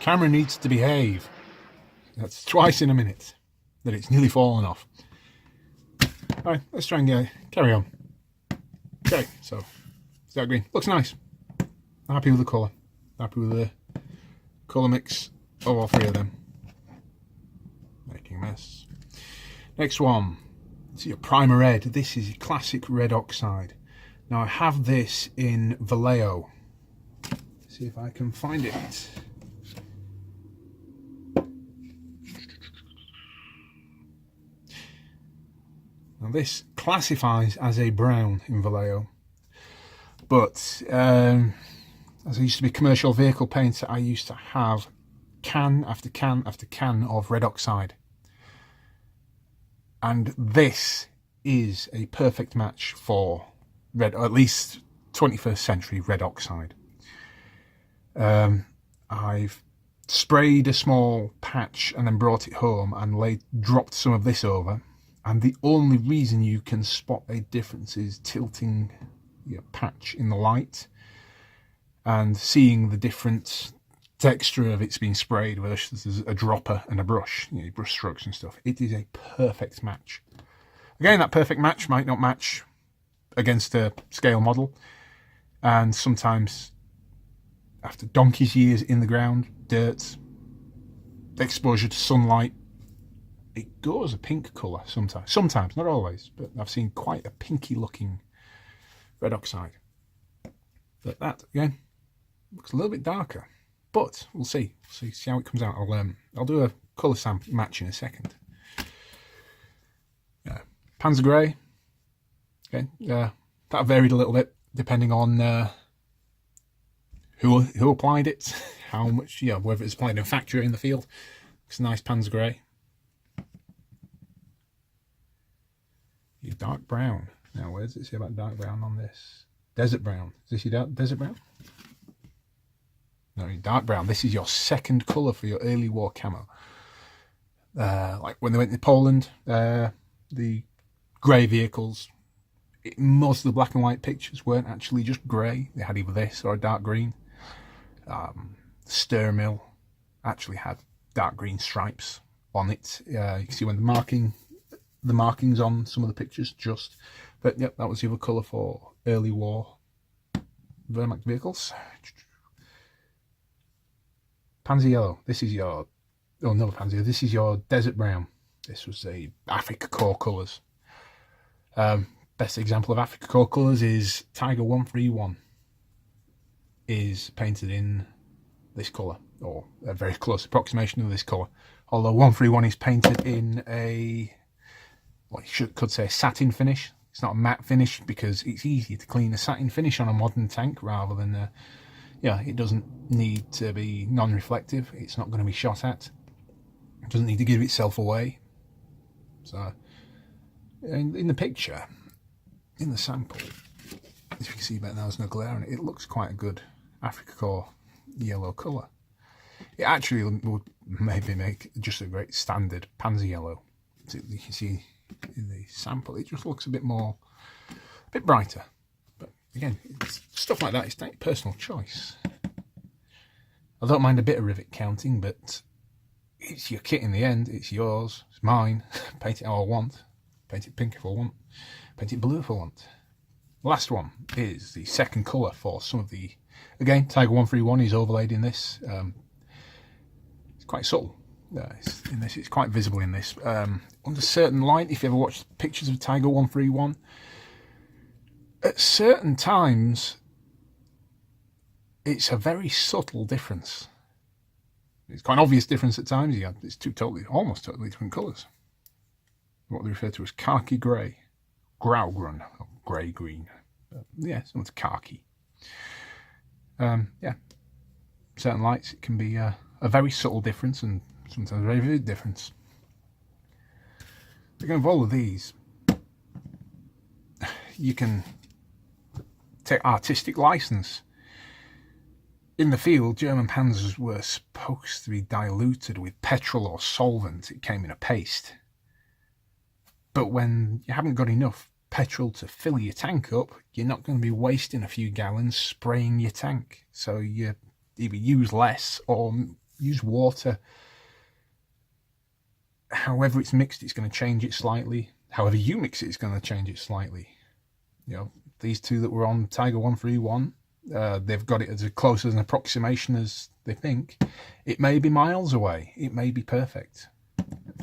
Camera needs to behave. That's twice in a minute that it's nearly fallen off. Alright, let's try and carry on. Okay, so it's that green. Looks nice. Happy with the colour. Happy with the colour mix of all three of them. Making a mess. Next one. It's your Primer Red. This is classic red oxide. Now I have this in Vallejo. See if I can find it. Now this classifies as a brown in Vallejo, but as I used to be commercial vehicle painter, I used to have can after can after can of red oxide, and this is a perfect match for red, or at least 21st century red oxide. I've sprayed a small patch and then brought it home and dropped some of this over. And the only reason you can spot a difference is tilting your patch in the light and seeing the different texture of it's been sprayed versus a dropper and a brush, brush strokes and stuff. It is a perfect match. Again, that perfect match might not match against a scale model. And sometimes after donkey's years in the ground, dirt, exposure to sunlight, it goes a pink colour sometimes, not always, but I've seen quite a pinky looking red oxide. But that, again, looks a little bit darker, but we'll see how it comes out. I'll do a colour sample match in a second. Panzer Grey, okay, that varied a little bit depending on who applied it, how much, whether it's applied in a factory or in the field. It's a nice Panzer Grey. Dark brown. Now, where does it say about dark brown on this? Desert brown. Is this your desert brown? No, dark brown. This is your second colour for your early war camo. Like when they went to Poland, the grey vehicles, most of the black and white pictures weren't actually just grey. They had either this or a dark green. Sturmill actually had dark green stripes on it. You can see when the markings on some of the pictures but yep, that was the other colour for early war Wehrmacht vehicles. Panzer Yellow, this is your, oh no, Panzer, this is your Desert Brown. This was the Afrika Korps colours. Best example of Afrika Korps colours is Tiger 131 is painted in this colour, or a very close approximation of this colour, although 131 is painted in a, well, you could say satin finish. It's not a matte finish because it's easier to clean a satin finish on a modern tank rather than, it doesn't need to be non-reflective. It's not going to be shot at. It doesn't need to give itself away. So, in the picture, in the sample, if you can see better now, there's no glare on it. It looks quite a good Afrika Korps yellow colour. It actually would maybe make just a great standard Panzer Yellow. So you can see in the sample, it just looks a bit brighter. But again, stuff like that is personal choice. I don't mind a bit of rivet counting, but it's your kit in the end. It's yours, it's mine. Paint it how I want. Paint it pink if I want. Paint it blue if I want. Last one is the second colour for some of the, again, Tiger 131 is overlaid in this. It's quite subtle. In this, it's quite visible in this. Under certain light, if you ever watched pictures of Tiger 131, at certain times, it's a very subtle difference. It's quite an obvious difference at times. It's almost totally different colours. What they refer to as khaki grey, graugrün, or grey green. Similar to khaki. Certain lights, it can be a very subtle difference and sometimes a very vivid difference. Again, with all of these, you can take artistic license. In the field, German panzers were supposed to be diluted with petrol or solvent. It came in a paste. But when you haven't got enough petrol to fill your tank up, you're not going to be wasting a few gallons spraying your tank. So you either use less or use water. However it's mixed, it's going to change it slightly. However you mix it, it's going to change it slightly. You know, these two that were on Tiger 131, they've got it as close as an approximation as they think. It may be miles away. It may be perfect.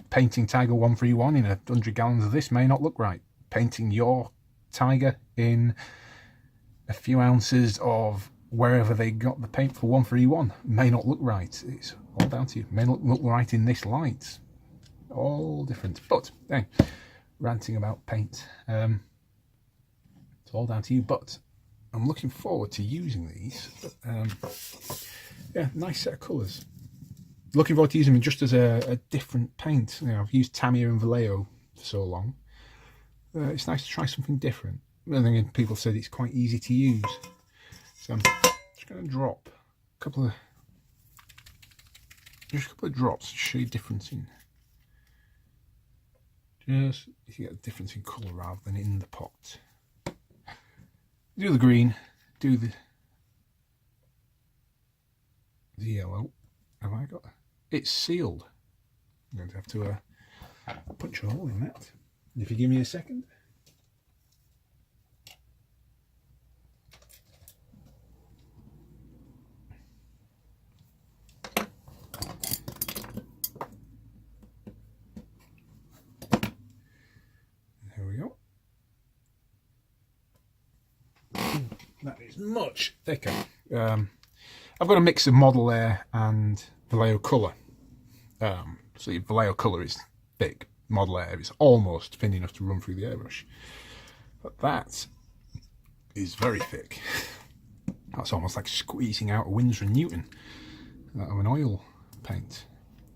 Painting Tiger 131 in 100 gallons of this may not look right. Painting your Tiger in a few ounces of wherever they got the paint for 131 may not look right. It's all down to you. May not look right in this light. All different. But dang, ranting about paint. It's all down to you. But I'm looking forward to using these. Yeah, nice set of colours. Looking forward to using them just as a different paint. You know, I've used Tamiya and Vallejo for so long. It's nice to try something different. And then people said it's quite easy to use. So I'm just going to drop a couple of drops to show you difference in. Just if you get a difference in colour rather than in the pot. Do the green, do the yellow. Have I got? It's sealed. I'm going to have to punch a hole in that. If you give me a second. There we go. That is much thicker. I've got a mix of Model Air and Vallejo colour. So your Vallejo colour is thick. Model Air is almost thin enough to run through the airbrush. But that is very thick. That's almost like squeezing out a Winsor & Newton out of an oil paint.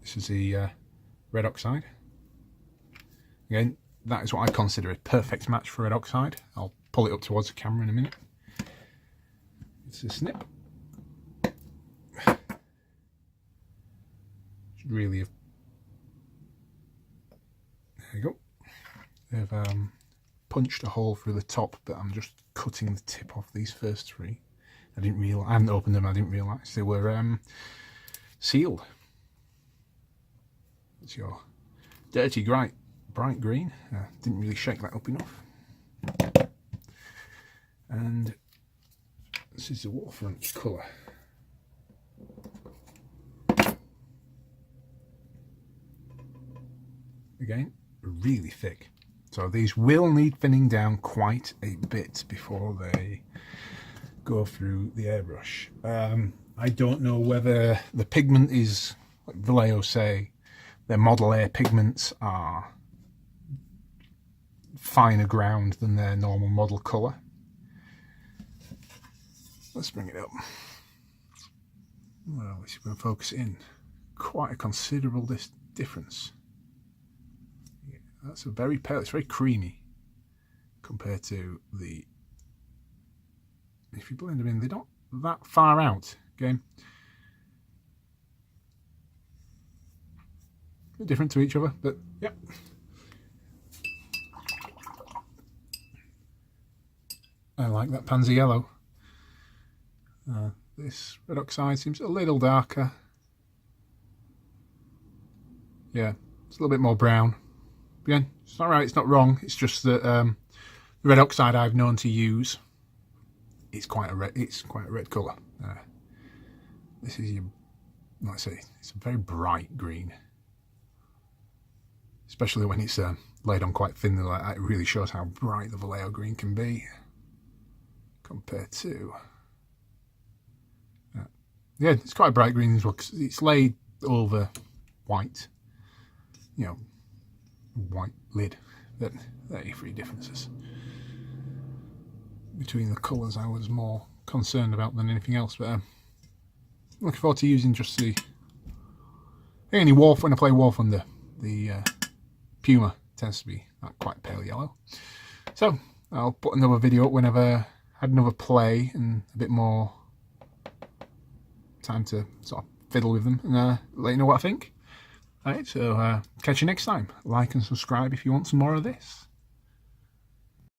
This is the red oxide. Again, that is what I consider a perfect match for red oxide. I'll pull it up towards the camera in a minute. It's a snip. Should really have. There you go. They've punched a hole through the top, but I'm just cutting the tip off these first three. I hadn't opened them. I didn't realise they were sealed. It's your dirty, bright green. Didn't really shake that up enough. And this is the waterfront colour. Again, really thick. So these will need thinning down quite a bit before they go through the airbrush. I don't know whether the pigment is, like Vallejo say, their Model Air pigments are finer ground than their normal model colour. Let's bring it up. Well, we're going to focus it in. Quite a considerable difference. Yeah, that's a very pale, it's very creamy compared to the, if you blend them in, they're not that far out. Again, a bit different to each other, but yeah. I like that pansy yellow. This red oxide seems a little darker. Yeah, it's a little bit more brown. Again, it's not right, it's not wrong. It's just that the red oxide I've known to use, it's quite a red colour. This is your, like I say, it's a very bright green. Especially when it's laid on quite thinly like that, it really shows how bright the Vallejo green can be compared to. Yeah, it's quite a bright green as well because it's laid over white, you know, white lid. But there are your three differences between the colours I was more concerned about than anything else. But I'm looking forward to using just the only War, when I play War Thunder, the Puma tends to be quite pale yellow. So I'll put another video up whenever I had another play and a bit more time to sort of fiddle with them and let you know what I think. Alright, so catch you next time. Like and subscribe if you want some more of this.